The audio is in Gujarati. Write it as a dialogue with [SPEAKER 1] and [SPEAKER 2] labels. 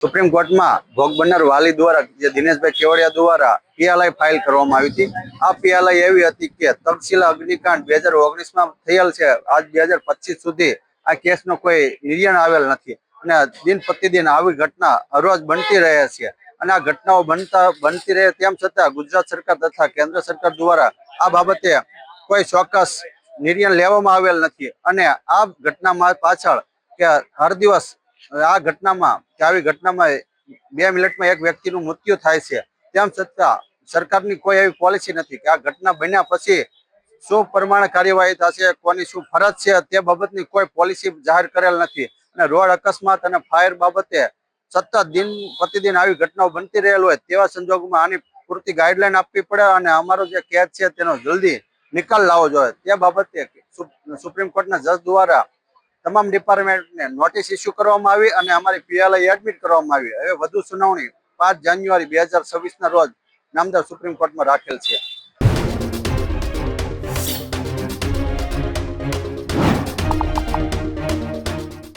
[SPEAKER 1] સુપ્રીમ કોર્ટમાં ભોગ બનનાર વાલી દ્વારા જે દિનેશભાઈ કેવડિયા દ્વારા પીએલઆઈ ફાઇલ કરવામાં આવી હતી. આ પીએલઆઈ એવી હતી કે તક્ષશિલા અગ્નિકાંડ 2019માં થયેલ છે. આજ 2025 સુધી આ કેસનો કોઈ નિર્ણય આવેલ નથી અને દિન પ્રતિદિન આવી ઘટના હરરોજ બનતી રહે છે અને આ ઘટનાઓ બનતી રહે તેમ છતાં ગુજરાત સરકાર તથા કેન્દ્ર સરકાર દ્વારા આ બાબતે કોઈ ચોક્કસ નિર્ણય લેવામાં આવેલ નથી અને આ ઘટનામાં પાછળ કે હર દિવસ આ ઘટનામાં કે આવી ઘટનામાં 2 મિનિટમાં એક વ્યક્તિનું મૃત્યુ થાય છે, તેમ છતાં સરકારની કોઈ એવી પોલિસી નથી કે આ ઘટના બન્યા પછી શું પ્રમાણે કાર્યવાહી થશે, કોની શું ફરજ છે તે બાબતની કોઈ પોલિસી જાહેર કરેલ નથી અને રોડ અકસ્માત અને ફાયર બાબતે સતત દિન પ્રતિદિન આવી ઘટનાઓ બનતી રહેલ હોય તેવા સંજોગોમાં આની પૂરતી ગાઈડલાઈન આપવી પડે અને અમારો જે કેસ છે તેનો જલ્દી નિકાલ લાવવો જોઈએ. તે બાબતે સુપ્રીમ કોર્ટના જજ દ્વારા તમામ ડિપાર્ટમેન્ટને નોટિસ ઇસ્યુ કરવામાં આવી અને અમારી પીએલઆઈ એડમિટ કરવામાં આવી. હવે વધુ સુનાવણી 5 જાન્યુઆરી 2026 ના રોજ નામદાર સુપ્રીમ કોર્ટમાં રાખેલ છે.